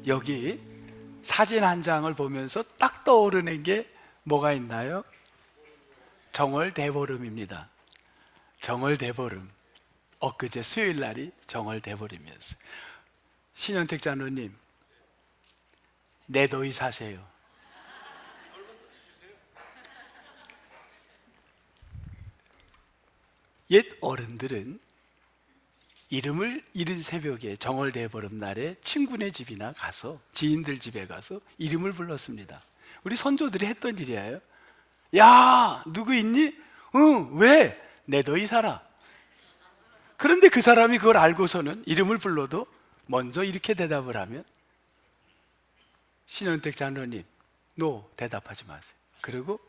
여기 사진 한 장을 보면서 딱 떠오르는 게 뭐가 있나요? 정월대보름입니다. 정월대보름. 엊그제 수요일 날이 정월대보름이었어요. 신현택 장로님, 내도이 사세요. 옛 어른들은 이름을 이른 새벽에 정월대보름 날에 친구네 집이나 가서, 지인들 집에 가서 이름을 불렀습니다. 우리 선조들이 했던 일이에요. 야, 누구 있니? 응, 왜? 내도이 살아. 그런데 그 사람이 그걸 알고서는 이름을 불러도 먼저 이렇게 대답을 하면, 신현택 장로님, 노, 대답하지 마세요. 그리고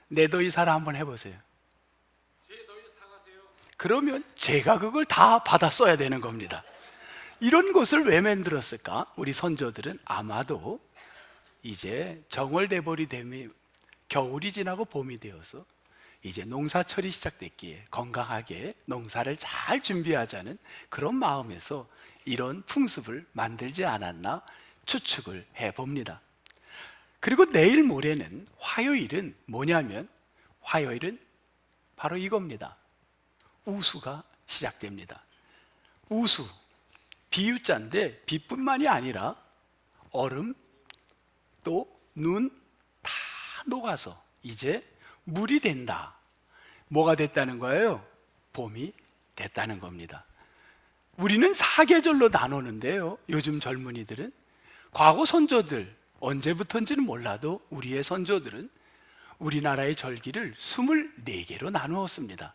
내도이 살아 한번 해보세요. 그러면 제가 그걸 다 받아 써야 되는 겁니다. 이런 것을 왜 만들었을까? 우리 선조들은 아마도 이제 정월대보리 되면 겨울이 지나고 봄이 되어서 이제 농사철이 시작됐기에 건강하게 농사를 잘 준비하자는 그런 마음에서 이런 풍습을 만들지 않았나 추측을 해봅니다. 그리고 내일 모레는 화요일은 뭐냐면, 화요일은 바로 이겁니다. 우수가 시작됩니다. 우수, 비유자인데 비뿐만이 아니라 얼음 또 눈 다 녹아서 이제 물이 된다. 뭐가 됐다는 거예요? 봄이 됐다는 겁니다. 우리는 사계절로 나누는데요, 요즘 젊은이들은 과거 선조들 언제부터인지는 몰라도 우리의 선조들은 우리나라의 절기를 24개로 나누었습니다.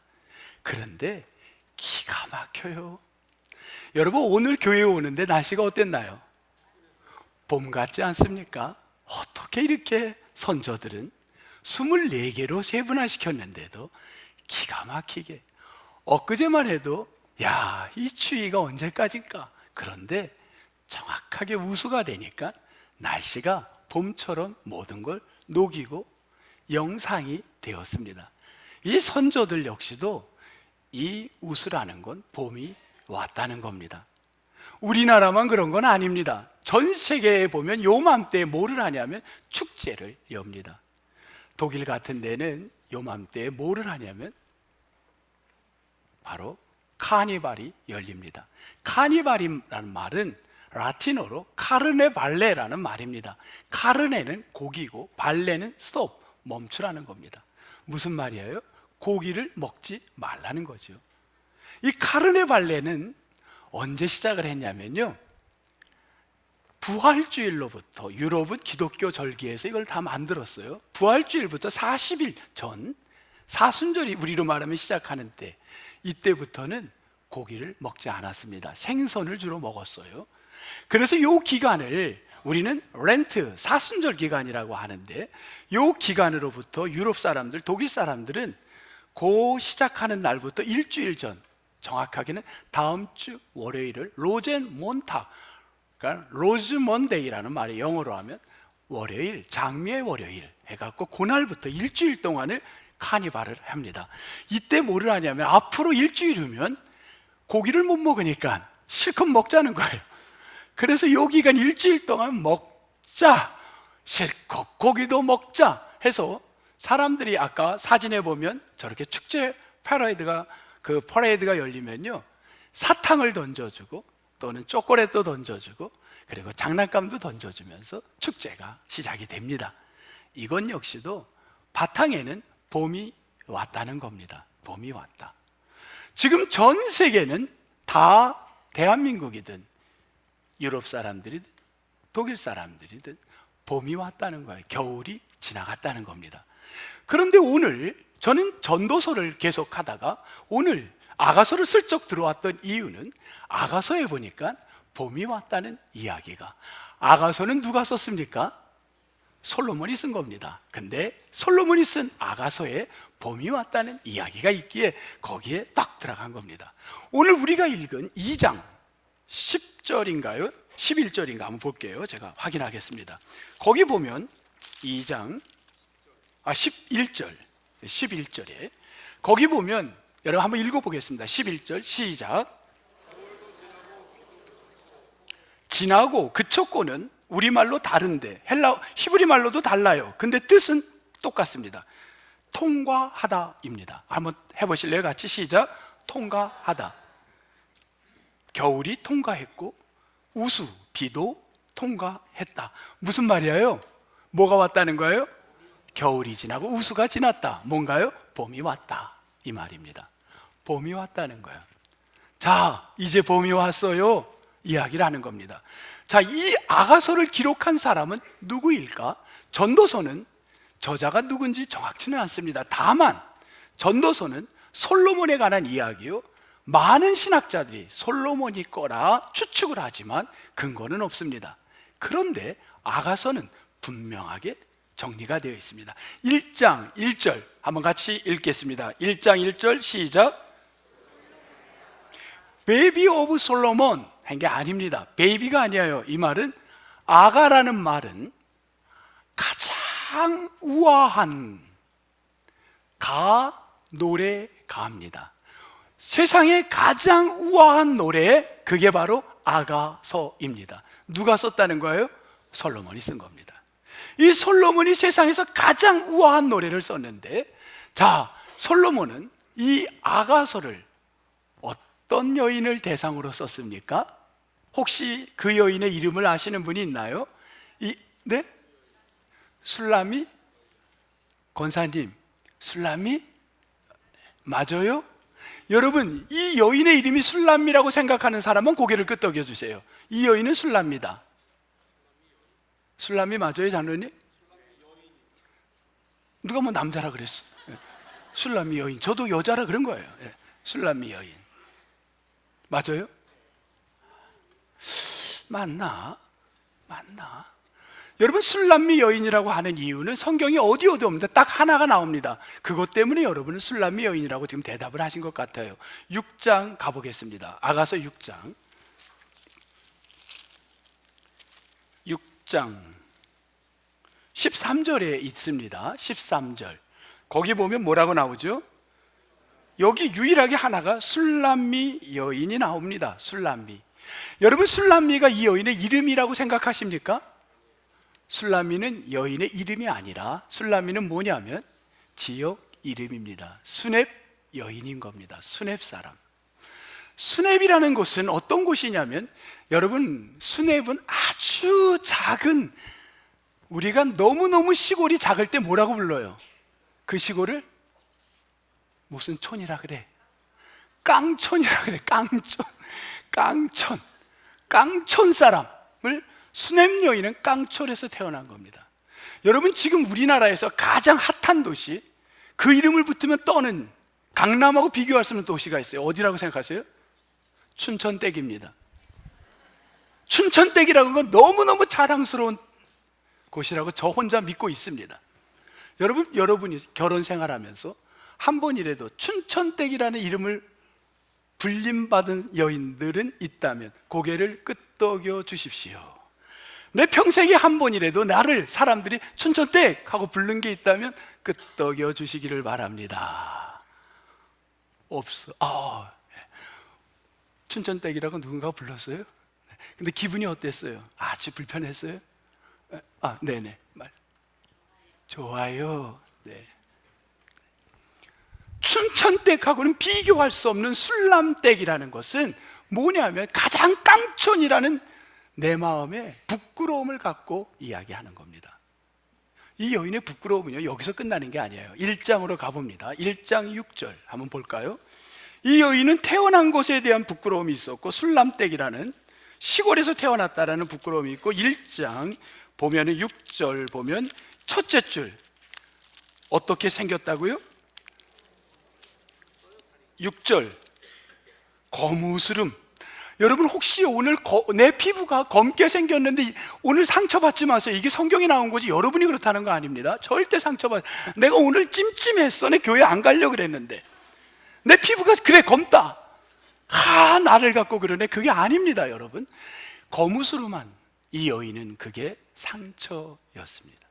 그런데 기가 막혀요. 여러분, 오늘 교회에 오는데 날씨가 어땠나요? 봄 같지 않습니까? 어떻게 이렇게 선조들은 24개로 세분화시켰는데도 기가 막히게, 엊그제만 해도 야, 이 추위가 언제까지일까? 그런데 정확하게 우수가 되니까 날씨가 봄처럼 모든 걸 녹이고 영상이 되었습니다. 이 선조들 역시도 이 우수라는 건 봄이 왔다는 겁니다. 우리나라만 그런 건 아닙니다. 전 세계에 보면 요맘때에 뭐를 하냐면 축제를 엽니다. 독일 같은 데는 요맘때에 뭐를 하냐면 바로 카니발이 열립니다. 카니발이라는 말은 라틴어로 카르네 발레라는 말입니다. 카르네는 고기고 발레는 스톱, 멈추라는 겁니다. 무슨 말이에요? 고기를 먹지 말라는 거죠. 이 카르네 발레는 언제 시작을 했냐면요, 부활주일로부터, 유럽은 기독교 절기에서 이걸 다 만들었어요. 부활주일부터 40일 전, 사순절이 우리로 말하면 시작하는 때, 이때부터는 고기를 먹지 않았습니다. 생선을 주로 먹었어요. 그래서 이 기간을 우리는 렌트, 사순절 기간이라고 하는데, 이 기간으로부터 유럽 사람들, 독일 사람들은 그 시작하는 날부터 일주일 전, 정확하게는 다음 주 월요일을 로젠몬타, 그러니까 로즈먼데이라는 말이 영어로 하면 월요일, 장미의 월요일 해갖고 그날부터 일주일 동안을 카니발을 합니다. 이때 뭐를 하냐면 앞으로 일주일 후면 고기를 못 먹으니까 실컷 먹자는 거예요. 그래서 이 기간 일주일 동안 먹자, 실컷 고기도 먹자 해서 사람들이 아까 사진에 보면 저렇게 축제 퍼레이드가 열리면요, 사탕을 던져주고 또는 초콜릿도 던져주고 그리고 장난감도 던져주면서 축제가 시작이 됩니다. 이건 역시도 바탕에는 봄이 왔다는 겁니다. 봄이 왔다. 지금 전 세계는 다 대한민국이든 유럽 사람들이든 독일 사람들이든 봄이 왔다는 거예요. 겨울이 지나갔다는 겁니다. 그런데 오늘 저는 전도서를 계속 하다가 오늘 아가서를 슬쩍 들어왔던 이유는, 아가서에 보니까 봄이 왔다는 이야기가, 아가서는 누가 썼습니까? 솔로몬이 쓴 겁니다. 근데 솔로몬이 쓴 아가서에 봄이 왔다는 이야기가 있기에 거기에 딱 들어간 겁니다. 오늘 우리가 읽은 2장 10절인가요? 11절인가 한번 볼게요. 제가 확인하겠습니다. 거기 보면 11절에 거기 보면 여러분 한번 읽어보겠습니다. 11절 시작. 지나고 그쳤고는 우리말로 다른데 히브리 말로도 달라요. 근데 뜻은 똑같습니다. 통과하다입니다. 한번 해보실래요? 같이 시작. 통과하다. 겨울이 통과했고 우수, 비도 통과했다. 무슨 말이에요? 뭐가 왔다는 거예요? 겨울이 지나고 우수가 지났다. 뭔가요? 봄이 왔다, 이 말입니다. 봄이 왔다는 거예요. 자, 이제 봄이 왔어요, 이야기를 하는 겁니다. 자, 이 아가서를 기록한 사람은 누구일까? 전도서는 저자가 누군지 정확치는 않습니다. 다만 전도서는 솔로몬에 관한 이야기요, 많은 신학자들이 솔로몬이 거라 추측을 하지만 근거는 없습니다. 그런데 아가서는 분명하게 정리가 되어 있습니다. 1장 1절 한번 같이 읽겠습니다. 1장 1절 시작. 베이비 오브 솔로몬 한 게 아닙니다. 베이비가 아니에요. 이 말은, 아가라는 말은 가장 우아한 노래가입니다. 세상에 가장 우아한 노래, 그게 바로 아가서입니다. 누가 썼다는 거예요? 솔로몬이 쓴 겁니다. 이 솔로몬이 세상에서 가장 우아한 노래를 썼는데, 자, 솔로몬은 이 아가서를 어떤 여인을 대상으로 썼습니까? 혹시 그 여인의 이름을 아시는 분이 있나요? 네? 술라미? 권사님, 술라미? 맞아요? 여러분, 이 여인의 이름이 술람미라고 생각하는 사람은 고개를 끄덕여 주세요. 이 여인은 술람미다. 술람미 맞아요, 장로님? 누가 뭐 남자라 그랬어? 술람미 여인. 저도 여자라 그런 거예요. 술람미 여인. 맞아요? 맞나? 여러분, 술람미 여인이라고 하는 이유는 성경이 어디 없는데 딱 하나가 나옵니다. 그것 때문에 여러분은 술람미 여인이라고 지금 대답을 하신 것 같아요. 6장 가보겠습니다. 아가서 6장 13절에 있습니다. 13절 거기 보면 뭐라고 나오죠? 여기 유일하게 하나가 술람미 여인이 나옵니다. 술람미. 여러분, 술람미가 이 여인의 이름이라고 생각하십니까? 술람미는 여인의 이름이 아니라, 술람미는 뭐냐면 지역 이름입니다. 수냅 여인인 겁니다. 수냅 사람. 수냅이라는 곳은 어떤 곳이냐면, 여러분, 수냅은 아주 작은, 우리가 너무너무 시골이 작을 때 뭐라고 불러요? 그 시골을 무슨 촌이라 그래? 깡촌이라 그래. 깡촌 사람을, 수냅 여인은 깡촌에서 태어난 겁니다. 여러분, 지금 우리나라에서 가장 핫한 도시, 그 이름을 붙으면 떠는, 강남하고 비교할 수 없는 도시가 있어요. 어디라고 생각하세요? 춘천댁입니다. 춘천댁이라는 건 너무너무 자랑스러운 곳이라고 저 혼자 믿고 있습니다. 여러분이 결혼 생활하면서 한 번이라도 춘천댁이라는 이름을 불림받은 여인들은 있다면 고개를 끄덕여 주십시오. 내 평생에 한 번이라도 나를 사람들이 춘천댁 하고 부른 게 있다면 끄덕여 주시기를 바랍니다. 없어. 춘천댁이라고 누군가 불렀어요? 근데 기분이 어땠어요? 아주 불편했어요? 네네. 좋아요. 네. 춘천댁하고는 비교할 수 없는 술람댁이라는 것은 뭐냐면 가장 깡촌이라는 내 마음에 부끄러움을 갖고 이야기하는 겁니다. 이 여인의 부끄러움은요, 여기서 끝나는 게 아니에요. 1장으로 가봅니다. 1장 6절 한번 볼까요? 이 여인은 태어난 곳에 대한 부끄러움이 있었고, 술람댁이라는 시골에서 태어났다라는 부끄러움이 있고, 1장 보면은 6절 보면 첫째 줄 어떻게 생겼다고요? 6절 거무스름. 여러분, 혹시 오늘 내 피부가 검게 생겼는데 오늘 상처받지 마세요. 이게 성경에 나온 거지 여러분이 그렇다는 거 아닙니다. 절대 상처받. 내가 오늘 찜찜했어. 내 교회 안 가려고 그랬는데 내 피부가 그래 검다. 나를 갖고 그러네. 그게 아닙니다, 여러분. 거무스름한 이 여인은 그게 상처였습니다.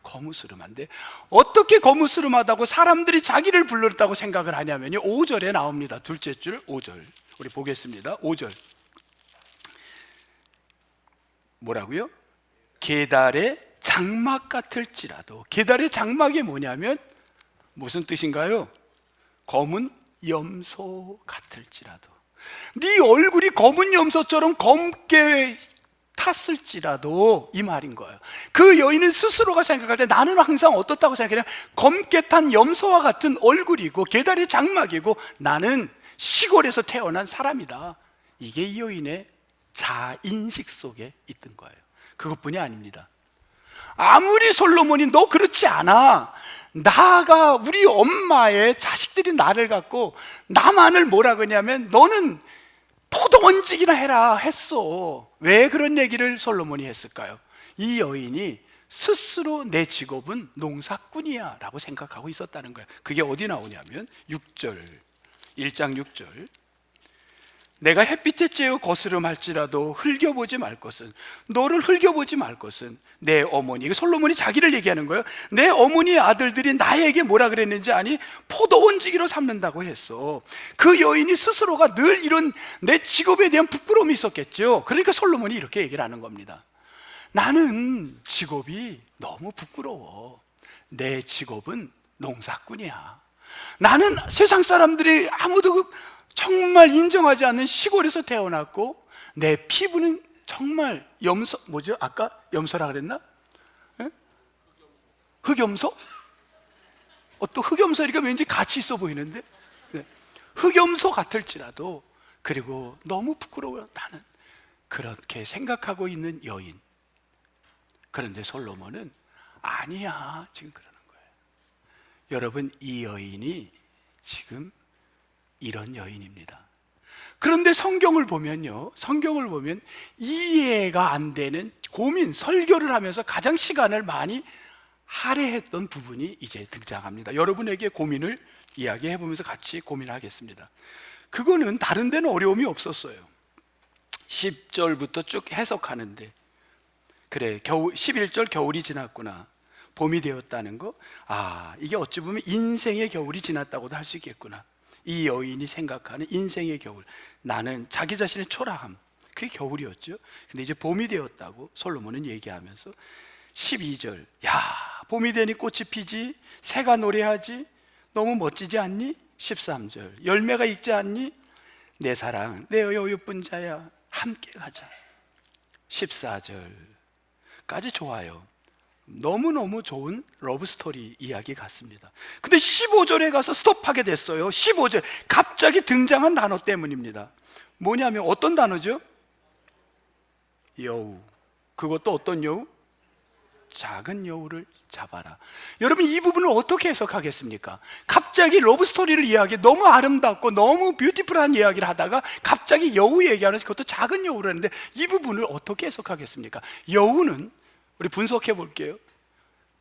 거무스름한데, 어떻게 거무스름하다고 사람들이 자기를 불렀다고 생각을 하냐면요, 5절에 나옵니다. 둘째 줄 5절 우리 보겠습니다. 5절 뭐라고요? 게달의 장막 같을지라도. 게달의 장막이 뭐냐면 무슨 뜻인가요? 검은 염소 같을지라도. 네 얼굴이 검은 염소처럼 검게 탔을지라도, 이 말인 거예요. 그 여인은 스스로가 생각할 때 나는 항상 어떻다고 생각해요? 검게 탄 염소와 같은 얼굴이고 게달의 장막이고 나는 시골에서 태어난 사람이다. 이게 이 여인의 자인식 속에 있던 거예요. 그것뿐이 아닙니다. 아무리 솔로몬이 너 그렇지 않아, 나가 우리 엄마의 자식들이 나를 갖고 나만을 뭐라 그러냐면 너는 포도 원직이나 해라 했어. 왜 그런 얘기를 솔로몬이 했을까요? 이 여인이 스스로 내 직업은 농사꾼이야 라고 생각하고 있었다는 거예요. 그게 어디 나오냐면 6절, 1장 6절. 내가 햇빛에 쬐어 거스름할지라도 흘겨보지 말 것은, 너를 흘겨보지 말 것은 내 어머니. 이거 솔로몬이 자기를 얘기하는 거예요. 내 어머니의 아들들이 나에게 뭐라 그랬는지 아니? 포도 원지기로 삼는다고 했어. 그 여인이 스스로가 늘 이런 내 직업에 대한 부끄러움이 있었겠죠. 그러니까 솔로몬이 이렇게 얘기를 하는 겁니다. 나는 직업이 너무 부끄러워. 내 직업은 농사꾼이야. 나는 세상 사람들이 아무도 정말 인정하지 않는 시골에서 태어났고 내 피부는 정말 염소, 뭐죠? 아까 염소라 그랬나? 에? 흑염소? 또 흑염소니까 왠지 같이 있어 보이는데, 네. 흑염소 같을지라도, 그리고 너무 부끄러워요. 나는 그렇게 생각하고 있는 여인. 그런데 솔로몬은 아니야 지금 그러는 거예요. 여러분, 이 여인이 지금 이런 여인입니다. 그런데 성경을 보면요, 성경을 보면 이해가 안 되는 고민, 설교를 하면서 가장 시간을 많이 할애했던 부분이 이제 등장합니다. 여러분에게 고민을 이야기해 보면서 같이 고민하겠습니다. 그거는 다른 데는 어려움이 없었어요. 10절부터 쭉 해석하는데, 그래, 11절 겨울이 지났구나, 봄이 되었다는 거, 이게 어찌 보면 인생의 겨울이 지났다고도 할 수 있겠구나. 이 여인이 생각하는 인생의 겨울, 나는 자기 자신의 초라함, 그게 겨울이었죠. 근데 이제 봄이 되었다고 솔로몬은 얘기하면서 12절, 야, 봄이 되니 꽃이 피지, 새가 노래하지, 너무 멋지지 않니? 13절, 열매가 익지 않니? 내 사랑, 내 여유뿐 자야, 함께 가자. 14절까지 좋아요. 너무너무 좋은 러브스토리 이야기 같습니다. 근데 15절에 가서 스톱하게 됐어요. 15절, 갑자기 등장한 단어 때문입니다. 뭐냐면 어떤 단어죠? 여우. 그것도 어떤 여우? 작은 여우를 잡아라. 여러분, 이 부분을 어떻게 해석하겠습니까? 갑자기 러브스토리를 이야기, 너무 아름답고 너무 뷰티풀한 이야기를 하다가 갑자기 여우 얘기하는, 그것도 작은 여우를 하는데 이 부분을 어떻게 해석하겠습니까? 여우는, 우리 분석해 볼게요.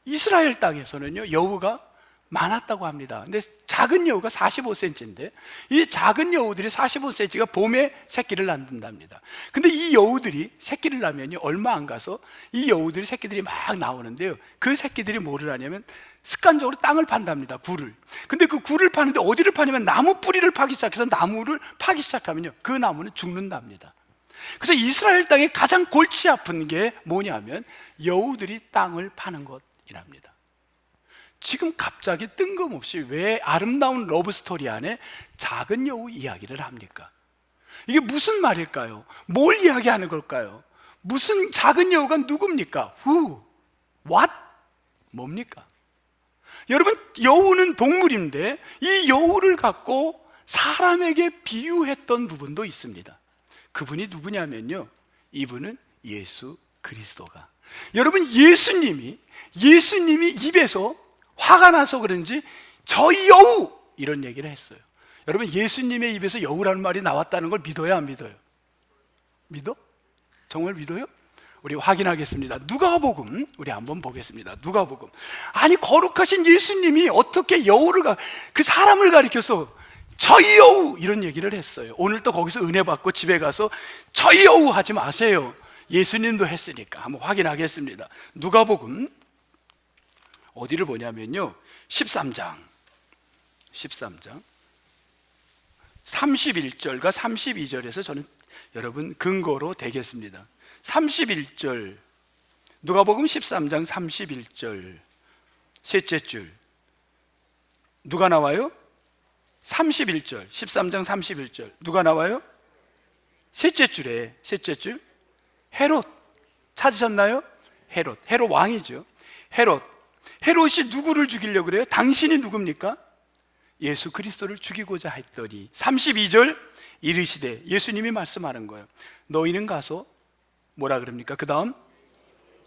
이스라엘 땅에서는요, 여우가 많았다고 합니다. 근데 작은 여우가 45cm인데 이 작은 여우들이 45cm가 봄에 새끼를 낳는답니다. 근데 이 여우들이 새끼를 낳으면요, 얼마 안 가서 이 여우들이 새끼들이 막 나오는데요, 그 새끼들이 뭐를 하냐면 습관적으로 땅을 판답니다. 굴을. 근데 그 굴을 파는데 어디를 파냐면 나무 뿌리를 파기 시작해서 나무를 파기 시작하면요, 그 나무는 죽는답니다. 그래서 이스라엘 땅에 가장 골치 아픈 게 뭐냐면 여우들이 땅을 파는 것이랍니다. 지금 갑자기 뜬금없이 왜 아름다운 러브스토리 안에 작은 여우 이야기를 합니까? 이게 무슨 말일까요? 뭘 이야기하는 걸까요? 무슨 작은 여우가 누굽니까? Who? What? 뭡니까? 여러분, 여우는 동물인데 이 여우를 갖고 사람에게 비유했던 부분도 있습니다. 그분이 누구냐면요, 이분은 예수 그리스도가. 여러분, 예수님이 입에서 화가 나서 그런지 저 여우 이런 얘기를 했어요. 여러분, 예수님의 입에서 여우라는 말이 나왔다는 걸 믿어야 안 믿어요? 믿어? 정말 믿어요? 우리 확인하겠습니다. 누가복음 우리 한번 보겠습니다. 누가복음. 아니, 거룩하신 예수님이 어떻게 여우를 그 사람을 가리켜서 저희 여우 이런 얘기를 했어요. 오늘 또 거기서 은혜 받고 집에 가서 저희 여우 하지 마세요. 예수님도 했으니까 한번 확인하겠습니다. 누가복음 어디를 보냐면요, 13장 31절과 32절에서 저는 여러분 근거로 되겠습니다. 31절 누가복음 13장 31절 셋째 줄 누가 나와요? 31절 13장 31절 누가 나와요? 셋째 줄에 셋째 줄 헤롯 찾으셨나요? 헤롯 왕이죠. 헤롯이 누구를 죽이려고 그래요? 당신이 누굽니까? 예수 그리스도를 죽이고자 했더니 32절 이르시되 예수님이 말씀하는 거예요. 너희는 가서 뭐라 그럽니까? 그 다음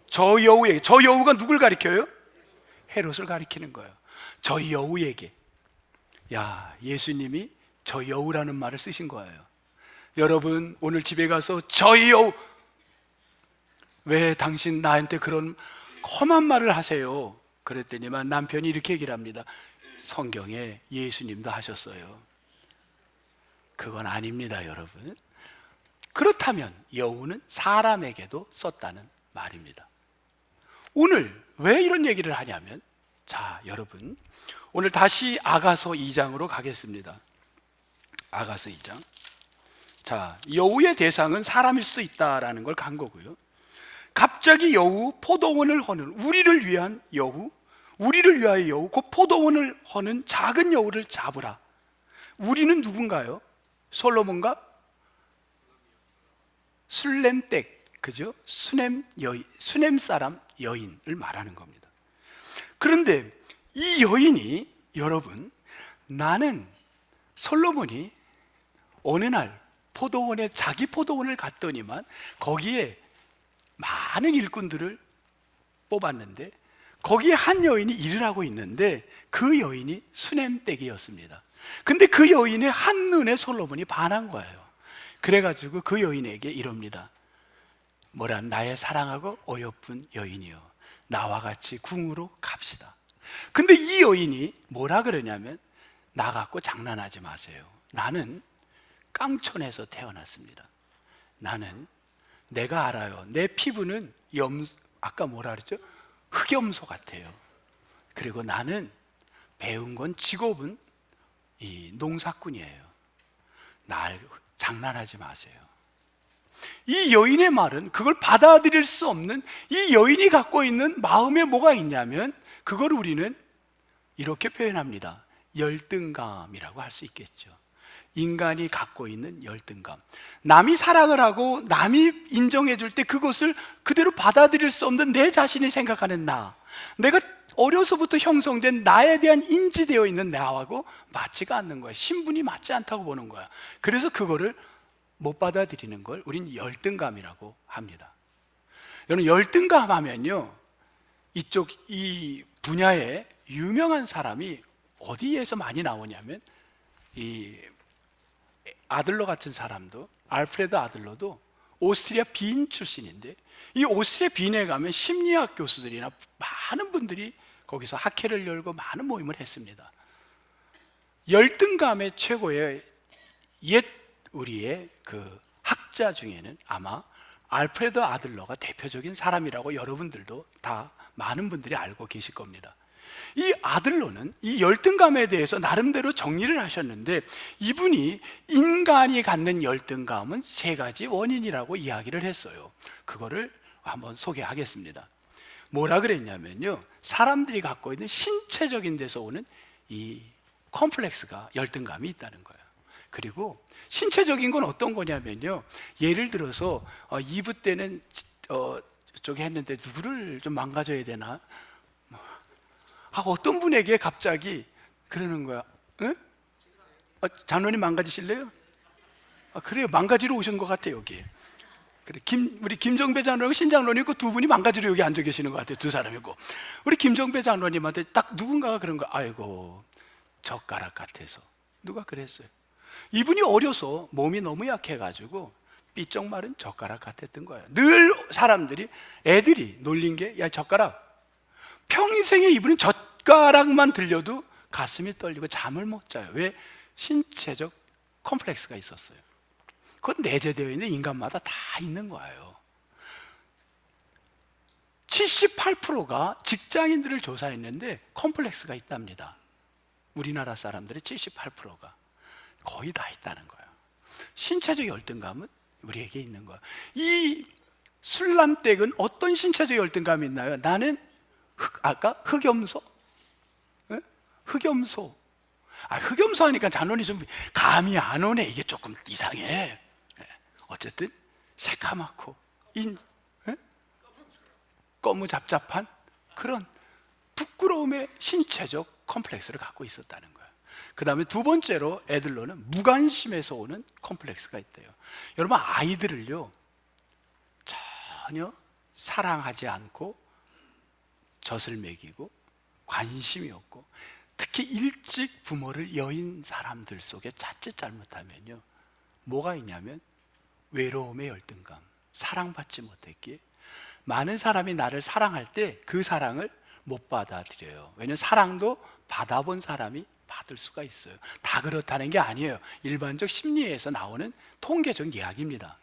저 여우에게, 저 여우가 누굴 가리켜요? 헤롯을 가리키는 거예요. 저 여우에게. 야, 예수님이 저 여우라는 말을 쓰신 거예요. 여러분 오늘 집에 가서 저 여우, 왜 당신 나한테 그런 험한 말을 하세요? 그랬더니만 남편이 이렇게 얘기를 합니다. 성경에 예수님도 하셨어요. 그건 아닙니다, 여러분. 그렇다면 여우는 사람에게도 썼다는 말입니다. 오늘 왜 이런 얘기를 하냐면, 자, 여러분 오늘 다시 아가서 2장으로 가겠습니다. 아가서 2장. 자, 여우의 대상은 사람일 수도 있다라는 걸 간 거고요. 갑자기 여우, 포도원을 허는, 우리를 위한 여우, 우리를 위하여 여우, 그 포도원을 허는 작은 여우를 잡으라. 우리는 누군가요? 솔로몬과 술렘댁, 그죠? 수넴 사람 여인을 말하는 겁니다. 그런데 이 여인이, 여러분, 나는 솔로몬이 어느 날 포도원에, 자기 포도원을 갔더니만 거기에 많은 일꾼들을 뽑았는데 거기에 한 여인이 일을 하고 있는데 그 여인이 수넴댁이었습니다. 근데 그 여인의 한눈에 솔로몬이 반한 거예요. 그래가지고 그 여인에게 이럽니다. 뭐라, 나의 사랑하고 어여쁜 여인이여, 나와 같이 궁으로 갑시다. 근데 이 여인이 뭐라 그러냐면, 나 갖고 장난하지 마세요. 나는 깡촌에서 태어났습니다. 나는, 내가 알아요. 내 피부는 아까 뭐라 그랬죠? 흑염소 같아요. 그리고 나는 배운 건, 직업은 이 농사꾼이에요. 날 장난하지 마세요. 이 여인의 말은, 그걸 받아들일 수 없는 이 여인이 갖고 있는 마음에 뭐가 있냐면, 그걸 우리는 이렇게 표현합니다. 열등감이라고 할 수 있겠죠. 인간이 갖고 있는 열등감. 남이 사랑을 하고 남이 인정해 줄 때 그것을 그대로 받아들일 수 없는 내 자신이 생각하는 나, 내가 어려서부터 형성된 나에 대한 인지되어 있는 나하고 맞지가 않는 거야. 신분이 맞지 않다고 보는 거야. 그래서 그거를 못 받아들이는 걸 우린 열등감이라고 합니다. 여러분, 열등감 하면요, 이 분야에 유명한 사람이 어디에서 많이 나오냐면, 이 아들러 같은 사람도, 알프레드 아들러도 오스트리아 빈 출신인데, 이 오스트리아 빈에 가면 심리학 교수들이나 많은 분들이 거기서 학회를 열고 많은 모임을 했습니다. 열등감의 최고의 우리의 그 학자 중에는 아마 알프레드 아들러가 대표적인 사람이라고 여러분들도 다 많은 분들이 알고 계실 겁니다. 이 아들러는 이 열등감에 대해서 나름대로 정리를 하셨는데, 이분이 인간이 갖는 열등감은 세 가지 원인이라고 이야기를 했어요. 그거를 한번 소개하겠습니다. 뭐라 그랬냐면요, 사람들이 갖고 있는 신체적인 데서 오는 이 컴플렉스가, 열등감이 있다는 거예요. 그리고 신체적인 건 어떤 거냐면요, 예를 들어서 2부 때는 저기 했는데 누구를 좀 망가져야 되나? 어떤 분에게 갑자기 그러는 거야. 응? 장로님 망가지실래요? 그래요, 망가지러 오신 것 같아요. 여기 그래, 우리 김정배 장로님, 신장로님 그 두 분이 망가지러 여기 앉아 계시는 것 같아요. 두 사람이고, 우리 김정배 장로님한테 딱 누군가가 그런 거, 아이고 젓가락 같아서. 누가 그랬어요? 이분이 어려서 몸이 너무 약해가지고 삐쩍 마른 젓가락 같았던 거예요. 늘 사람들이, 애들이 놀린 게, 야 젓가락. 평생에 이분은 젓가락만 들려도 가슴이 떨리고 잠을 못 자요. 왜? 신체적 컴플렉스가 있었어요. 그건 내재되어 있는 인간마다 다 있는 거예요. 78%가 직장인들을 조사했는데 컴플렉스가 있답니다. 우리나라 사람들의 78%가 거의 다 있다는 거예요. 신체적 열등감은 우리에게 있는 거예요. 이 술람댁은 어떤 신체적 열등감이 있나요? 나는 아까 흑염소? 예? 흑염소. 흑염소 하니까 잔원이 좀 감이 안 오네. 이게 조금 이상해. 예. 어쨌든 새카맣고 예? 거무잡잡한 그런 부끄러움의 신체적 컴플렉스를 갖고 있었다는 거예요. 그 다음에 두 번째로 애들로는 무관심에서 오는 컴플렉스가 있대요. 여러분, 아이들을요 전혀 사랑하지 않고 젖을 먹이고 관심이 없고, 특히 일찍 부모를 여인 사람들 속에 자칫 잘못하면요 뭐가 있냐면 외로움의 열등감, 사랑받지 못했기에 많은 사람이 나를 사랑할 때 그 사랑을 못 받아들여요. 왜냐하면 사랑도 받아본 사람이 받을 수가 있어요. 다 그렇다는 게 아니에요. 일반적 심리에서 나오는 통계적 이야기입니다.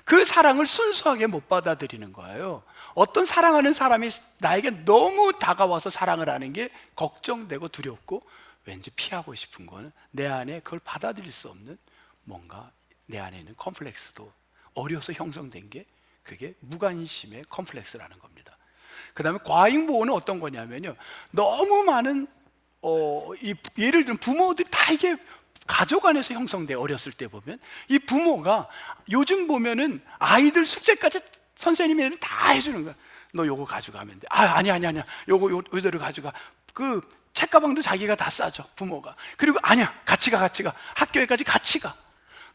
그 사랑을 순수하게 못 받아들이는 거예요. 어떤 사랑하는 사람이 나에게 너무 다가와서 사랑을 하는 게 걱정되고 두렵고 왠지 피하고 싶은 거는 내 안에 그걸 받아들일 수 없는 뭔가 내 안에 있는 컴플렉스도 어려서 형성된 게 그게 무관심의 컴플렉스라는 겁니다. 그 다음에 과잉보호는 어떤 거냐면요, 너무 많은 예를 들면 부모들이 다 이게 가족 안에서 형성돼. 어렸을 때 보면 이 부모가 요즘 보면은 아이들 숙제까지 선생님이 다 해주는 거야. 너 요거 가져가면 돼. 아니야. 요거 요대로 가져가. 그 책가방도 자기가 다 싸줘, 부모가. 그리고 아니야, 같이 가. 학교에까지 같이 가.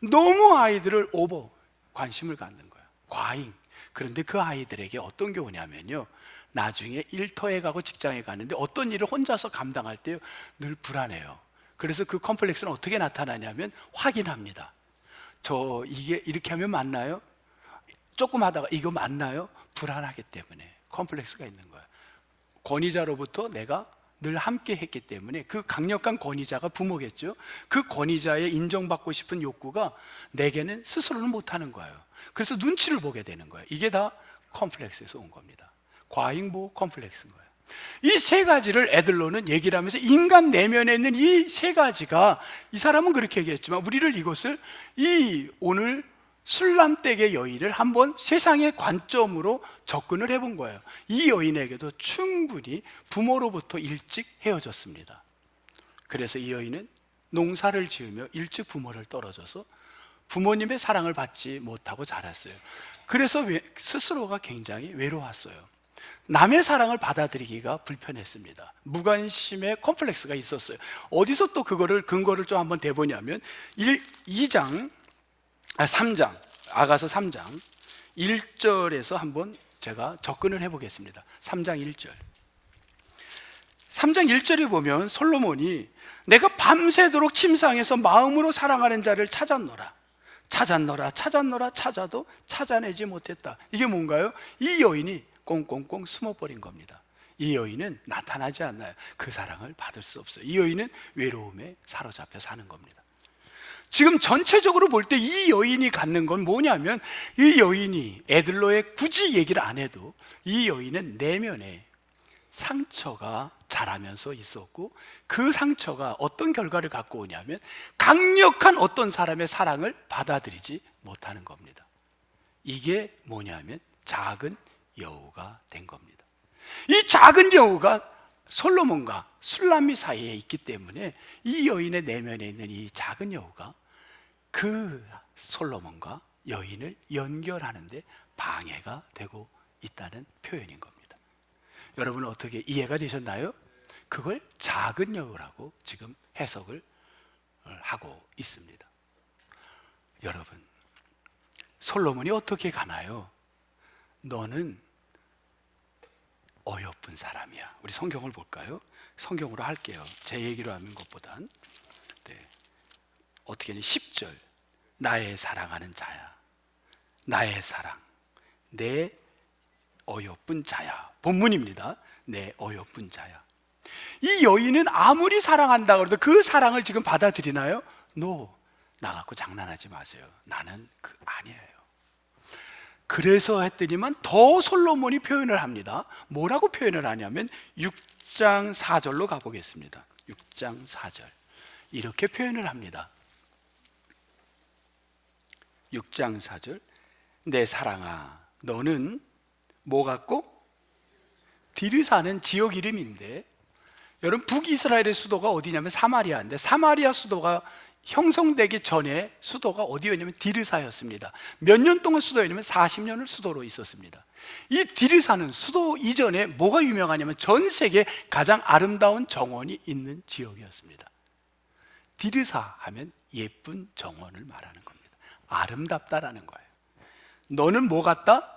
너무 아이들을 오버 관심을 갖는 거야. 과잉. 그런데 그 아이들에게 어떤 게 오냐면요, 나중에 일터에 가고 직장에 가는데 어떤 일을 혼자서 감당할 때 늘 불안해요. 그래서 그 컴플렉스는 어떻게 나타나냐면 확인합니다. 저 이게 이렇게 하면 맞나요? 조금 하다가 이거 맞나요? 불안하기 때문에 컴플렉스가 있는 거예요. 권위자로부터 내가 늘 함께 했기 때문에 그 강력한 권위자가 부모겠죠. 그 권위자의 인정받고 싶은 욕구가 내게는 스스로는 못하는 거예요. 그래서 눈치를 보게 되는 거예요. 이게 다 컴플렉스에서 온 겁니다. 과잉보호 컴플렉스인 거예요. 이 세 가지를 애들로는 얘기를 하면서 인간 내면에 있는 이 세 가지가, 이 사람은 그렇게 얘기했지만 우리를 이것을 이 오늘 술람댁의 여인을 한번 세상의 관점으로 접근을 해본 거예요. 이 여인에게도 충분히 부모로부터 일찍 헤어졌습니다. 그래서 이 여인은 농사를 지으며 일찍 부모를 떨어져서 부모님의 사랑을 받지 못하고 자랐어요. 그래서 스스로가 굉장히 외로웠어요. 남의 사랑을 받아들이기가 불편했습니다. 무관심의 컴플렉스가 있었어요. 어디서 또 그거를 근거를 좀 한번 대보냐면 3장 아가서 3장 1절에서 한번 제가 접근을 해보겠습니다. 3장 1절. 3장 1절에 보면 솔로몬이 내가 밤새도록 침상에서 마음으로 사랑하는 자를 찾았노라 찾아도 찾아내지 못했다. 이게 뭔가요? 이 여인이 꽁꽁꽁 숨어버린 겁니다. 이 여인은 나타나지 않나요? 그 사랑을 받을 수 없어요. 이 여인은 외로움에 사로잡혀 사는 겁니다. 지금 전체적으로 볼 때 이 여인이 갖는 건 뭐냐면, 이 여인이 애들로의 굳이 얘기를 안 해도 이 여인은 내면에 상처가 자라면서 있었고, 그 상처가 어떤 결과를 갖고 오냐면 강력한 어떤 사람의 사랑을 받아들이지 못하는 겁니다. 이게 뭐냐면 작은 여우가 된 겁니다. 이 작은 여우가 솔로몬과 술람미 사이에 있기 때문에 이 여인의 내면에 있는 이 작은 여우가 그 솔로몬과 여인을 연결하는데 방해가 되고 있다는 표현인 겁니다. 여러분 어떻게 이해가 되셨나요? 그걸 작은 여우라고 지금 해석을 하고 있습니다. 여러분, 솔로몬이 어떻게 가나요? 너는 어여쁜 사람이야. 우리 성경을 볼까요? 성경으로 할게요. 제 얘기로 하는 것보단. 어떻게 하니? 10절. 나의 사랑하는 자야. 나의 사랑. 내 어여쁜 자야. 본문입니다. 내 어여쁜 자야. 이 여인은 아무리 사랑한다고 해도 그 사랑을 지금 받아들이나요? No. 나 갖고 장난하지 마세요. 나는 아니에요. 그래서 했더니만 더 솔로몬이 표현을 합니다. 뭐라고 표현을 하냐면 6장 4절로 가보겠습니다. 6장 4절. 이렇게 표현을 합니다. 6장 4절. 내 사랑아, 너는 뭐 같고? 디르사는 지역 이름인데, 여러분 북이스라엘의 수도가 어디냐면 사마리아인데, 사마리아 수도가 형성되기 전에 수도가 어디였냐면 디르사였습니다. 몇 년 동안 수도였냐면 40년을 수도로 있었습니다. 이 디르사는 수도 이전에 뭐가 유명하냐면 전 세계 가장 아름다운 정원이 있는 지역이었습니다. 디르사 하면 예쁜 정원을 말하는 겁니다. 아름답다라는 거예요. 너는 뭐 같다?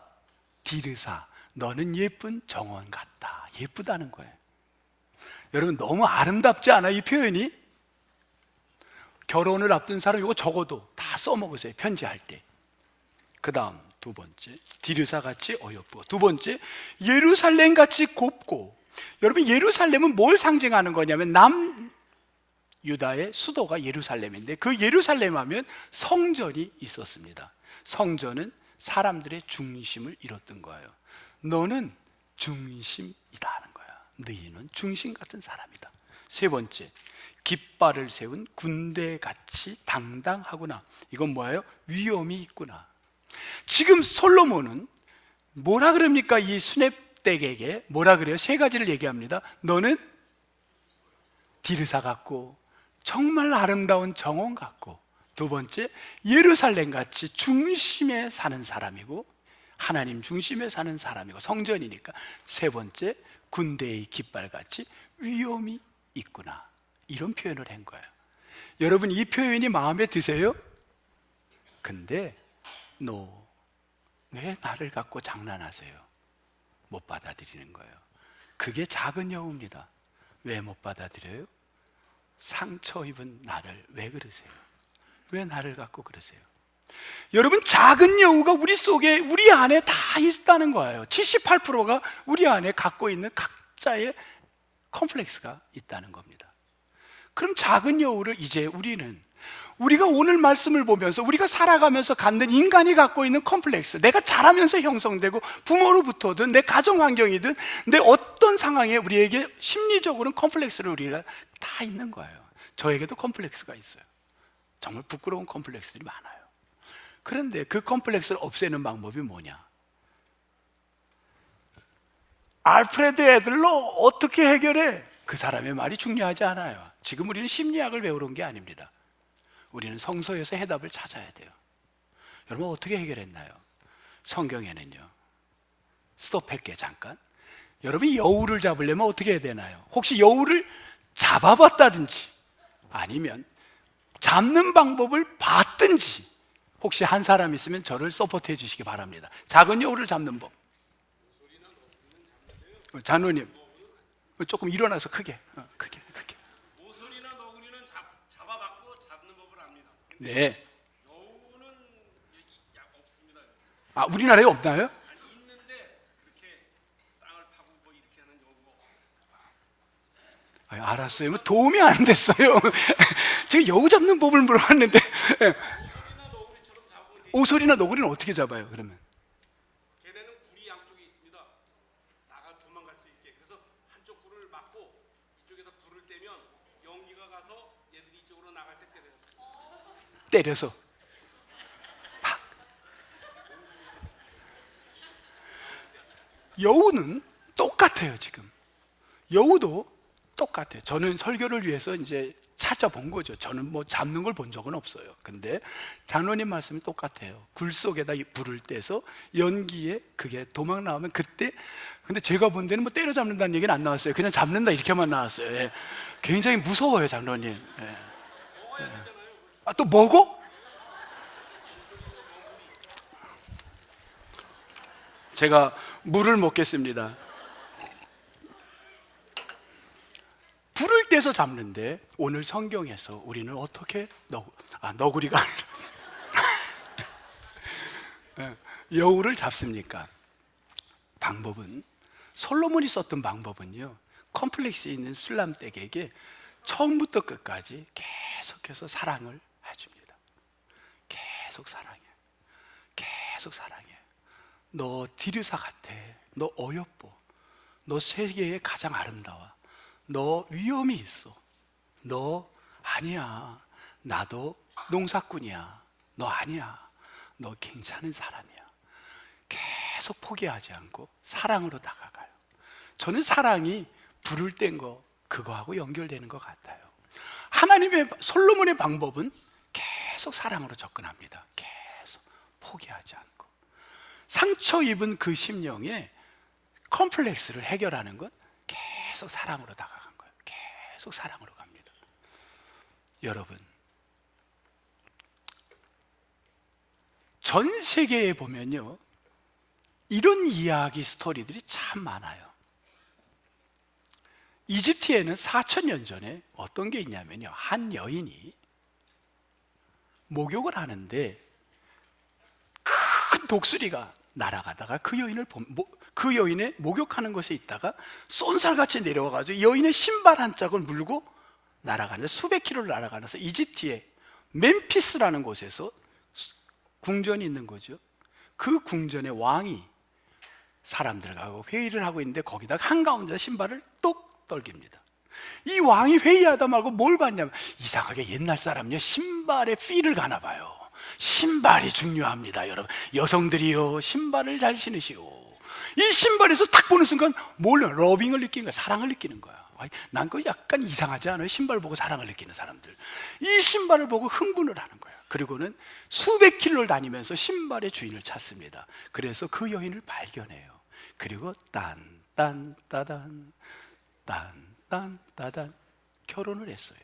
디르사. 너는 예쁜 정원 같다. 예쁘다는 거예요. 여러분 너무 아름답지 않아요? 이 표현이? 결혼을 앞둔 사람 이거 적어도 다 써먹으세요, 편지할 때. 그 다음 두 번째, 디르사같이 어여쁘고. 두 번째, 예루살렘같이 곱고. 여러분 예루살렘은 뭘 상징하는 거냐면 남유다의 수도가 예루살렘인데, 그 예루살렘 하면 성전이 있었습니다. 성전은 사람들의 중심을 이뤘던 거예요. 너는 중심이다 하는 거야. 너희는 중심 같은 사람이다. 세 번째, 깃발을 세운 군대같이 당당하구나. 이건 뭐예요? 위엄이 있구나. 지금 솔로몬은 뭐라 그럽니까? 이 수냅덱에게 뭐라 그래요? 세 가지를 얘기합니다. 너는 디르사 같고 정말 아름다운 정원 같고, 두 번째 예루살렘같이 중심에 사는 사람이고, 하나님 중심에 사는 사람이고 성전이니까, 세 번째 군대의 깃발같이 위엄이 있구나. 이런 표현을 한 거예요. 여러분 이 표현이 마음에 드세요? 근데 너 왜 나를 갖고 장난하세요? 못 받아들이는 거예요. 그게 작은 여우입니다. 왜 못 받아들여요? 상처 입은 나를 왜 그러세요? 왜 나를 갖고 그러세요? 여러분 작은 여우가 우리 속에, 우리 안에 다 있다는 거예요. 78%가 우리 안에 갖고 있는 각자의 컴플렉스가 있다는 겁니다. 그럼 작은 여우를 이제 우리가 오늘 말씀을 보면서 우리가 살아가면서 갖는 인간이 갖고 있는 컴플렉스, 내가 자라면서 형성되고 부모로부터든 내 가정 환경이든 내 어떤 상황에 우리에게 심리적으로는 컴플렉스를 우리가 다 있는 거예요. 저에게도 컴플렉스가 있어요. 정말 부끄러운 컴플렉스들이 많아요. 그런데 그 컴플렉스를 없애는 방법이 뭐냐? 알프레드 애들러 어떻게 해결해? 그 사람의 말이 중요하지 않아요. 지금 우리는 심리학을 배우러 온 게 아닙니다. 우리는 성서에서 해답을 찾아야 돼요. 여러분 어떻게 해결했나요? 성경에는요, 스톱할게 잠깐. 여러분이 여우를 잡으려면 어떻게 해야 되나요? 혹시 여우를 잡아봤다든지 아니면 잡는 방법을 봤든지 혹시 한 사람 있으면 저를 서포트해 주시기 바랍니다. 작은 여우를 잡는 법. 장로님 조금 일어나서 크게. 모서리나 너구리는 잡아봤고 잡는 법을 압니다. 네. 여우는 없습니다. 아, 우리나라에 없나요? 아니, 있는데 그렇게 땅을 파고 뭐 이렇게 하는 여우가. 알았어요. 뭐 도움이 안 됐어요. 제가 여우 잡는 법을 물어봤는데. 모서리나 너구리처럼 잡으면 오소리나 너구리는 어떻게 잡아요? 그러면 걔네는 굴이 양쪽에 있습니다. 나가 도망갈 수 있게. 그래서 한쪽 굴을 막고 이쪽에다 불을 떼면 연기가 가서 얘들이 이쪽으로 나갈 때 때려서 팍. 여우는 똑같아요. 지금 여우도 똑같아요. 저는 설교를 위해서 이제 찾아본 거죠. 저는 뭐 잡는 걸 본 적은 없어요. 근데 장로님 말씀이 똑같아요. 굴 속에다 불을 떼서 연기에 그게 도망 나오면 그때, 근데 제가 본 데는 뭐 때려잡는다는 얘기는 안 나왔어요. 그냥 잡는다 이렇게만 나왔어요. 예. 굉장히 무서워요, 장로님. 예. 아, 또 먹어? 제가 물을 먹겠습니다. 불을 떼서 잡는데 오늘 성경에서 우리는 어떻게 너구리가 아니라 여우를 잡습니까? 방법은, 솔로몬이 썼던 방법은요, 컴플렉스 있는 술람댁에게 처음부터 끝까지 계속해서 사랑을 해줍니다. 계속 사랑해. 계속 사랑해. 너 디르사 같아. 너 어여뻐. 너 세계에 가장 아름다워. 너 위험이 있어. 너 아니야. 나도 농사꾼이야. 너 아니야. 너 괜찮은 사람이야. 계속 포기하지 않고 사랑으로 다가가요. 저는 사랑이 불을 뗀 거 그거하고 연결되는 것 같아요. 하나님의 솔로몬의 방법은 계속 사랑으로 접근합니다. 계속 포기하지 않고. 상처 입은 그 심령에 컴플렉스를 해결하는 건 계속 사랑으로 다가간 거예요. 계속 사랑으로 갑니다. 여러분, 전 세계에 보면요, 이런 이야기 스토리들이 참 많아요. 이집트에는 4,000년 전에 어떤 게 있냐면요, 한 여인이 목욕을 하는데 큰 독수리가 날아가다가 그 여인의 목욕하는 곳에 있다가 쏜살같이 내려와가지고 여인의 신발 한 짝을 물고 날아가는데, 수백 킬로를 날아가면서 이집트의 멤피스라는 곳에서 궁전이 있는 거죠. 그 궁전의 왕이 사람들하고 회의를 하고 있는데 거기다 한가운데 신발을 똑 떨깁니다. 이 왕이 회의하다 말고 뭘 봤냐면, 이상하게 옛날 사람요, 신발에 필을 가나 봐요. 신발이 중요합니다. 여러분, 여성들이요, 신발을 잘 신으시오. 이 신발에서 딱 보는 순간 러빙을 느끼는 거야. 사랑을 느끼는 거야. 난 그거 약간 이상하지 않아요? 신발 보고 사랑을 느끼는 사람들. 이 신발을 보고 흥분을 하는 거야. 그리고는 수백 킬로를 다니면서 신발의 주인을 찾습니다. 그래서 그 여인을 발견해요. 그리고 딴딴따단 딴딴따단 결혼을 했어요.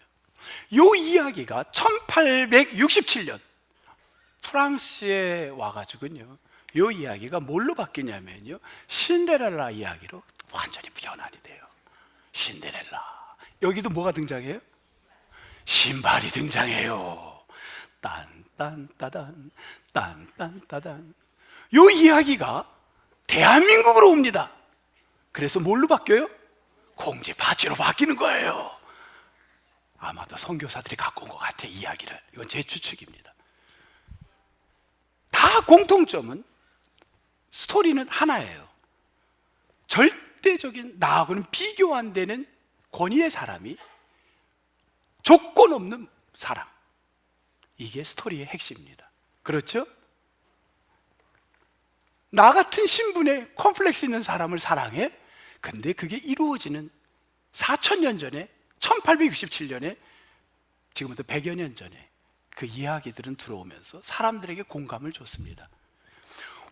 이 이야기가 1867년 프랑스에 와가지고요, 이 이야기가 뭘로 바뀌냐면요, 신데렐라 이야기로 완전히 변환이 돼요. 신데렐라. 여기도 뭐가 등장해요? 신발이 등장해요. 딴딴따단 딴딴따단. 이 이야기가 대한민국으로 옵니다. 그래서 뭘로 바뀌어요? 공지파지로 바뀌는 거예요. 아마도 선교사들이 갖고 온 것 같아, 이 이야기를. 이건 제 추측입니다. 다 공통점은, 스토리는 하나예요. 절대적인, 나하고는 비교 안 되는 권위의 사람이 조건 없는 사랑, 이게 스토리의 핵심입니다. 그렇죠? 나 같은 신분에 컴플렉스 있는 사람을 사랑해? 근데 그게 이루어지는 4,000년 전에, 1867년에, 지금부터 100여 년 전에 그 이야기들은 들어오면서 사람들에게 공감을 줬습니다.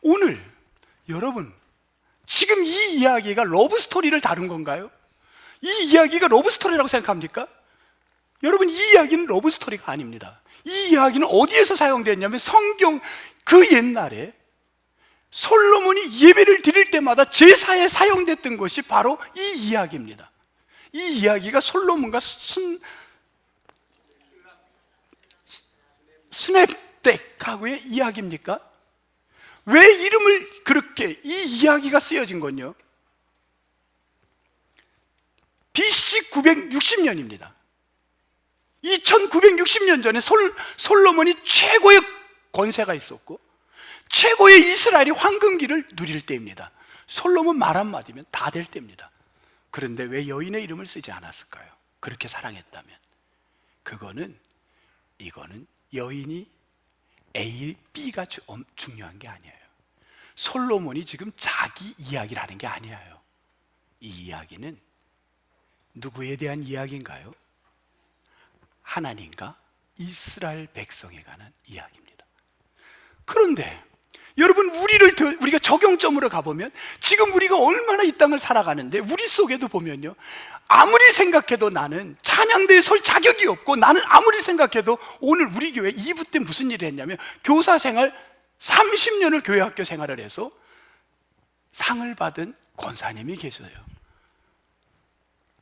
오늘 여러분, 지금 이 이야기가 러브 스토리를 다룬 건가요? 이 이야기가 러브 스토리라고 생각합니까? 여러분, 이 이야기는 러브 스토리가 아닙니다. 이 이야기는 어디에서 사용됐냐면, 성경 그 옛날에 솔로몬이 예배를 드릴 때마다 제사에 사용됐던 것이 바로 이 이야기입니다. 이 이야기가 솔로몬과 스냅덱하고의 이야기입니까? 왜 이름을 그렇게, 이 이야기가 쓰여진 건요, BC 960년입니다. 2960년 전에 솔로몬이 최고의 권세가 있었고 최고의 이스라엘이 황금기를 누릴 때입니다. 솔로몬 말 한마디면 다 될 때입니다. 그런데 왜 여인의 이름을 쓰지 않았을까요? 그렇게 사랑했다면. 이거는 여인이 A, B가 중요한 게 아니에요. 솔로몬이 지금 자기 이야기를 하는 게 아니에요. 이 이야기는 누구에 대한 이야기인가요? 하나님과 이스라엘 백성에 관한 이야기입니다. 그런데 여러분, 우리가 적용점으로 가보면, 지금 우리가 얼마나 이 땅을 살아가는데 우리 속에도 보면요, 아무리 생각해도 나는 찬양대에 설 자격이 없고, 나는 아무리 생각해도, 오늘 우리 교회 2부 때 무슨 일을 했냐면, 교사 생활 30년을 교회학교 생활을 해서 상을 받은 권사님이 계셔요.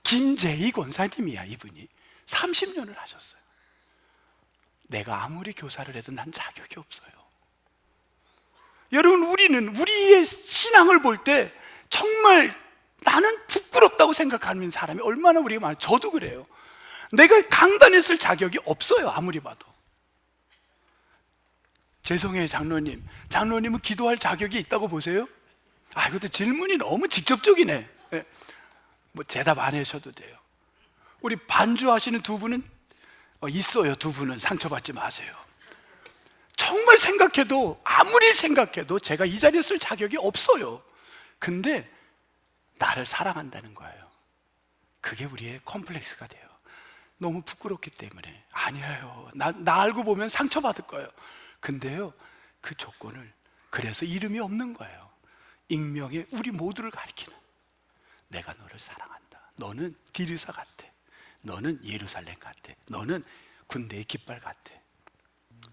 김재희 권사님이야. 이분이 30년을 하셨어요. 내가 아무리 교사를 해도 난 자격이 없어요. 여러분, 우리는 우리의 신앙을 볼 때 정말 나는 부끄럽다고 생각하는 사람이 얼마나 우리가 많아요. 저도 그래요. 내가 강단에 쓸 자격이 없어요. 아무리 봐도. 죄송해요, 장로님. 장로님은 기도할 자격이 있다고 보세요? 이것도 질문이 너무 직접적이네. 뭐 대답 안 하셔도 돼요. 우리 반주하시는 두 분은 있어요. 두 분은 상처받지 마세요. 정말 생각해도, 아무리 생각해도 제가 이 자리에 쓸 자격이 없어요. 근데 나를 사랑한다는 거예요. 그게 우리의 컴플렉스가 돼요. 너무 부끄럽기 때문에. 아니에요. 나 알고 보면 상처받을 거예요. 근데요, 그 조건을, 그래서 이름이 없는 거예요. 익명의 우리 모두를 가리키는, 내가 너를 사랑한다. 너는 디르사 같아. 너는 예루살렘 같아. 너는 군대의 깃발 같아.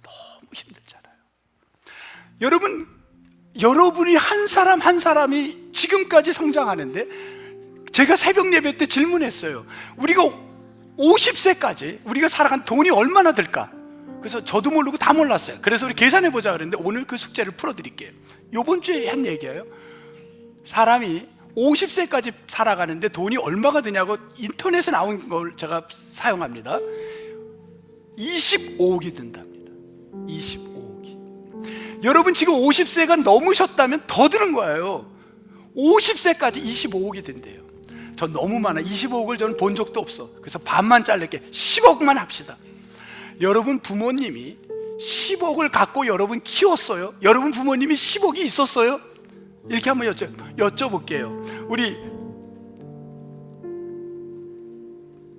너무 힘들잖아요. 여러분이 한 사람 한 사람이 지금까지 성장하는데, 제가 새벽 예배 때 질문했어요. 우리가 50세까지 우리가 살아간 돈이 얼마나 들까? 그래서 저도 모르고 다 몰랐어요. 그래서 우리 계산해 보자 그랬는데, 오늘 그 숙제를 풀어드릴게요. 이번 주에 한 얘기예요. 사람이 50세까지 살아가는데 돈이 얼마가 드냐고 인터넷에 나온 걸 제가 사용합니다. 25억이 든답니다. 25억이. 여러분 지금 50세가 넘으셨다면 더 드는 거예요. 50세까지 25억이 된대요. 전 너무 많아. 25억을 저는 본 적도 없어. 그래서 반만 자를게. 10억만 합시다. 여러분 부모님이 10억을 갖고 여러분 키웠어요? 여러분 부모님이 10억이 있었어요? 이렇게 한번 여쭤볼게요. 우리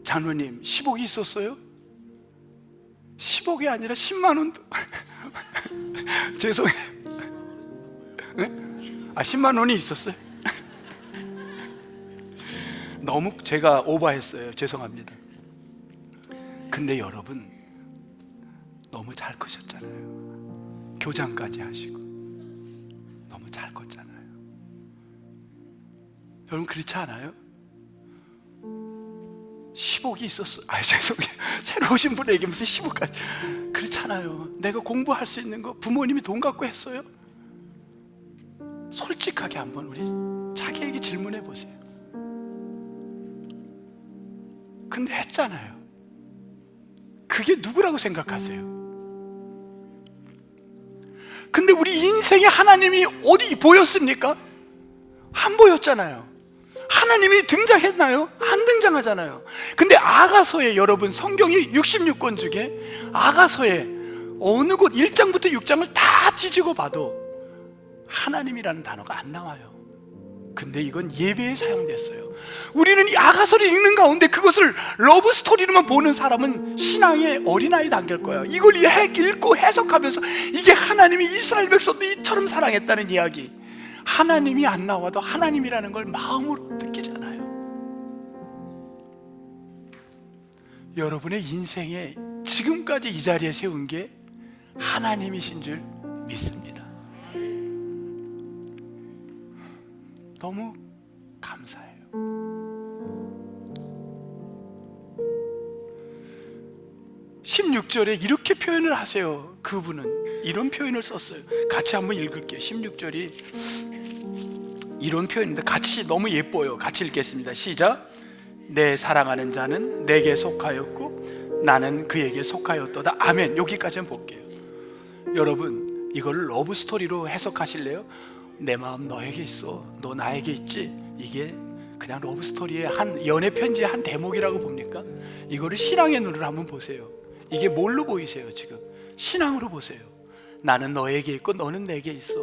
장로님 10억이 있었어요? 10억이 아니라 10만 원도 죄송해요. 네? 10만 원이 있었어요? 너무 제가 오버했어요. 죄송합니다. 근데 여러분 너무 잘 크셨잖아요. 교장까지 하시고 너무 잘 컸잖아요. 여러분 그렇지 않아요? 10억이 있었어. 죄송해요. 새로 오신 분에게 무슨 10억까지. 그렇잖아요. 내가 공부할 수 있는 거 부모님이 돈 갖고 했어요? 솔직하게 한번 우리 자기에게 질문해 보세요. 근데 했잖아요. 그게 누구라고 생각하세요? 근데 우리 인생에 하나님이 어디 보였습니까? 안 보였잖아요. 하나님이 등장했나요? 안 등장하잖아요. 근데 아가서에, 여러분 성경이 66권 중에 아가서에 어느 곳 1장부터 6장을 다 뒤지고 봐도 하나님이라는 단어가 안 나와요. 근데 이건 예배에 사용됐어요. 우리는 이 아가서를 읽는 가운데 그것을 러브 스토리로만 보는 사람은 신앙의 어린아이 단계일 거예요. 이걸 읽고 해석하면서 이게 하나님이 이스라엘 백성도 이처럼 사랑했다는 이야기, 하나님이 안 나와도 하나님이라는 걸 마음으로 느끼잖아요. 여러분의 인생에 지금까지 이 자리에 세운 게 하나님이신 줄 믿습니다. 너무 감사해요. (16절에) 이렇게 표현을 하세요. 그분은 이런 표현을 썼어요. 같이 한번 읽을게요. 16절이 이런 표현인데 같이 너무 예뻐요. 같이 읽겠습니다. 시작. 내 사랑하는 자는 내게 속하였고 나는 그에게 속하였도다. 아멘. 여기까지는 볼게요. 여러분 이걸 러브 스토리로 해석하실래요? 내 마음 너에게 있어, 너 나에게 있지. 이게 그냥 러브 스토리의 한 연애 편지의 한 대목이라고 봅니까? 이거를 신앙의 눈으로 한번 보세요. 이게 뭘로 보이세요? 지금 신앙으로 보세요. 나는 너에게 있고 너는 내게 있어.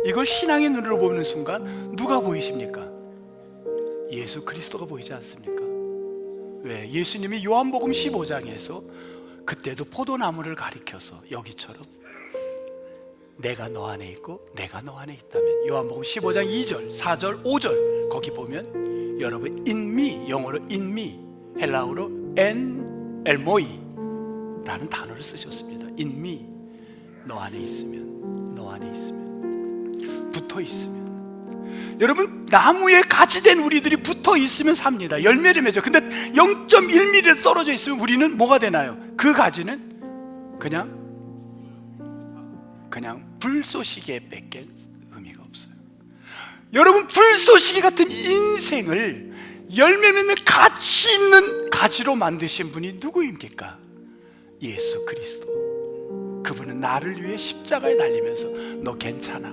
이걸 신앙의 눈으로 보는 순간 누가 보이십니까? 예수 그리스도가 보이지 않습니까? 왜? 예수님이 요한복음 15장에서 그때도 포도나무를 가리켜서 여기처럼 내가 너 안에 있고 내가 너 안에 있다면, 요한복음 15장 2절, 4절, 5절 거기 보면 여러분 in me, 영어로 in me, 헬라어로 en elmoi 라는 단어를 쓰셨습니다. in me, 너 안에 있으면, 너 안에 있으면, 붙어 있으면. 여러분 나무에 가지 된 우리들이 붙어 있으면 삽니다. 열매를 맺어. 근데 0.1mm 떨어져 있으면 우리는 뭐가 되나요? 그 가지는 그냥 불쏘시개 밖에 의미가 없어요. 여러분 불쏘시개 같은 인생을 열매 맺는 가치 있는 가지로 만드신 분이 누구입니까? 예수 그리스도. 그분은 나를 위해 십자가에 달리면서 너 괜찮아,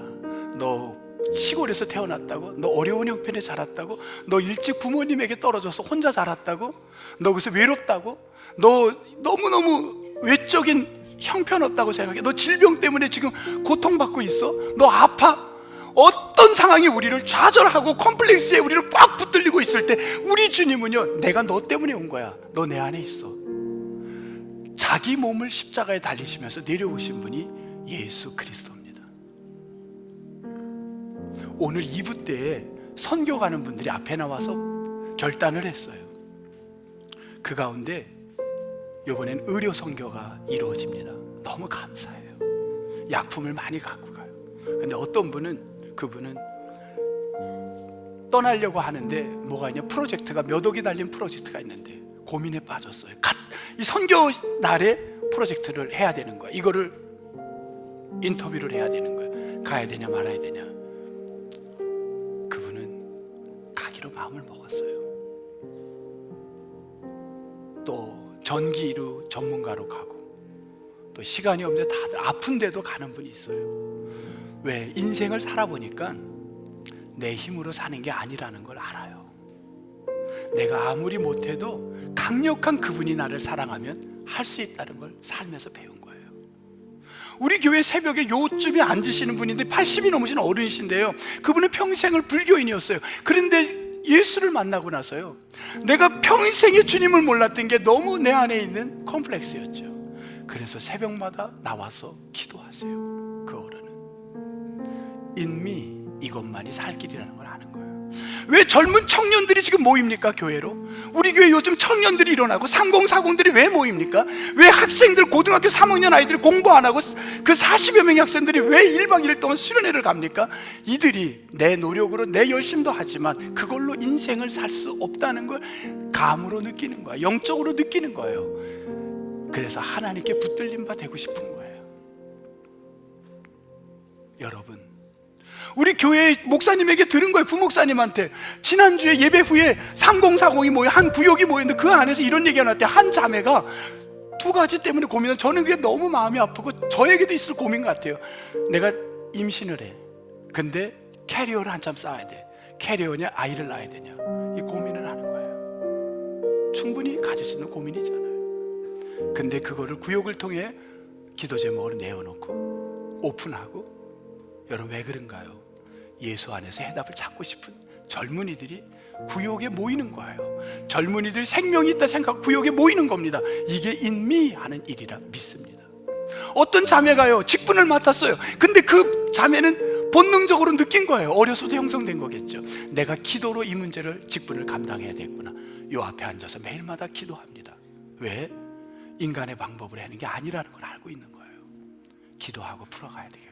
너 시골에서 태어났다고, 너 어려운 형편에 자랐다고, 너 일찍 부모님에게 떨어져서 혼자 자랐다고, 너 그래서 외롭다고, 너 너무너무 외적인 형편없다고 생각해. 너 질병 때문에 지금 고통받고 있어? 너 아파? 어떤 상황이 우리를 좌절하고 컴플렉스에 우리를 꽉 붙들리고 있을 때 우리 주님은요, 내가 너 때문에 온 거야. 너 내 안에 있어. 자기 몸을 십자가에 달리시면서 내려오신 분이 예수 그리스도입니다. 오늘 2부 때에 선교 가는 분들이 앞에 나와서 결단을 했어요. 그 가운데 이번엔 의료 선교가 이루어집니다. 너무 감사해요. 약품을 많이 갖고 가요. 근데 어떤 분은, 그분은 떠나려고 하는데 뭐가 있냐, 프로젝트가 몇 억이 달린 프로젝트가 있는데 고민에 빠졌어요. 이 선교 날에 프로젝트를 해야 되는 거야. 이거를 인터뷰를 해야 되는 거야. 가야 되냐 말아야 되냐. 그분은 가기로 마음을 먹었어요. 또 전기로 전문가로 가고, 또 시간이 없는데 다들 아픈데도 가는 분이 있어요. 왜? 인생을 살아보니까 내 힘으로 사는 게 아니라는 걸 알아요. 내가 아무리 못해도 강력한 그분이 나를 사랑하면 할 수 있다는 걸 살면서 배운 거예요. 우리 교회 새벽에 요쯤에 앉으시는 분인데 80이 넘으신 어른이신데요, 그분은 평생을 불교인이었어요. 그런데 예수를 만나고 나서요, 내가 평생에 주님을 몰랐던 게 너무 내 안에 있는 컴플렉스였죠. 그래서 새벽마다 나와서 기도하세요. 그 어른은 인미, 이것만이 살 길이라는 걸 아는 거예요. 왜 젊은 청년들이 지금 모입니까? 교회로. 우리 교회 요즘 청년들이 일어나고 3040들이 왜 모입니까? 왜 학생들, 고등학교 3학년 아이들이 공부 안 하고 그 40여 명의 학생들이 왜 1박 2일 동안 수련회를 갑니까? 이들이 내 노력으로 내 열심도 하지만 그걸로 인생을 살 수 없다는 걸 감으로 느끼는 거야. 영적으로 느끼는 거예요. 그래서 하나님께 붙들림 바 되고 싶은 거예요. 여러분, 우리 교회 목사님에게 들은 거예요. 부목사님한테. 지난주에 예배 후에 3040이 모여, 한 구역이 모였는데 그 안에서 이런 얘기가 나왔대요. 한 자매가 두 가지 때문에 고민을, 저는 그게 너무 마음이 아프고 저에게도 있을 고민 같아요. 내가 임신을 해. 근데 캐리어를 한참 쌓아야 돼. 캐리어냐 아이를 낳아야 되냐, 이 고민을 하는 거예요. 충분히 가질 수 있는 고민이잖아요. 근데 그거를 구역을 통해 기도 제목으로 내어놓고 오픈하고, 여러분 왜 그런가요? 예수 안에서 해답을 찾고 싶은 젊은이들이 구역에 모이는 거예요. 젊은이들이 생명이 있다 생각하고 구역에 모이는 겁니다. 이게 인미하는 일이라 믿습니다. 어떤 자매가요, 직분을 맡았어요. 근데 그 자매는 본능적으로 느낀 거예요. 어려서도 형성된 거겠죠. 내가 기도로 이 문제를, 직분을 감당해야 되겠구나. 요 앞에 앉아서 매일마다 기도합니다. 왜? 인간의 방법으로 하는 게 아니라는 걸 알고 있는 거예요. 기도하고 풀어가야 되겠구나.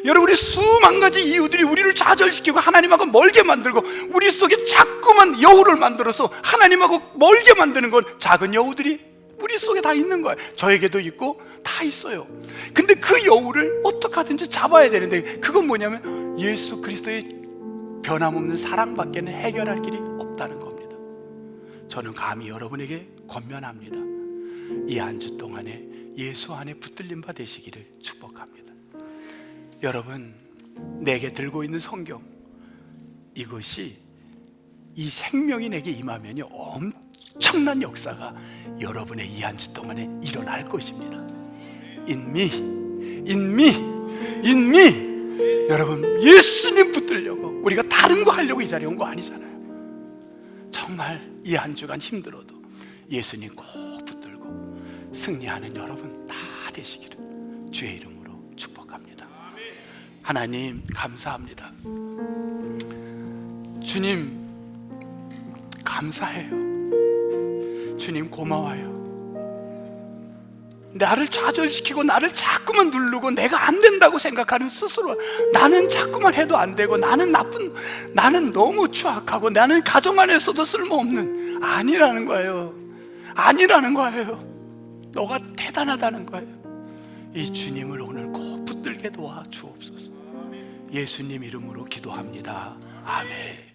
여러분의 수만 가지 이유들이 우리를 좌절시키고 하나님하고 멀게 만들고, 우리 속에 자꾸만 여우를 만들어서 하나님하고 멀게 만드는 건 작은 여우들이 우리 속에 다 있는 거예요. 저에게도 있고 다 있어요. 근데 그 여우를 어떻게 하든지 잡아야 되는데, 그건 뭐냐면 예수 그리스도의 변함없는 사랑밖에는 해결할 길이 없다는 겁니다. 저는 감히 여러분에게 권면합니다. 이 한 주 동안에 예수 안에 붙들림 바 되시기를 축복합니다. 여러분, 내게 들고 있는 성경, 이것이, 이 생명이 내게 임하면요, 엄청난 역사가 여러분의 이 한 주 동안에 일어날 것입니다. 인미. 여러분, 예수님 붙들려고, 우리가 다른 거 하려고 이 자리에 온 거 아니잖아요. 정말 이 한 주간 힘들어도 예수님 꼭 붙들고 승리하는 여러분 다 되시기를 주의 이름으로 축복합니다. 하나님 감사합니다. 주님 감사해요. 주님 고마워요. 나를 좌절시키고 나를 자꾸만 누르고 내가 안 된다고 생각하는 스스로, 나는 자꾸만 해도 안 되고, 나는 나쁜, 나는 너무 추악하고, 나는 가정 안에서도 쓸모없는, 아니라는 거예요. 아니라는 거예요. 너가 대단하다는 거예요. 이 주님을 오늘 꼭 붙들게 도와 주옵소서. 예수님 이름으로 기도합니다. 아멘.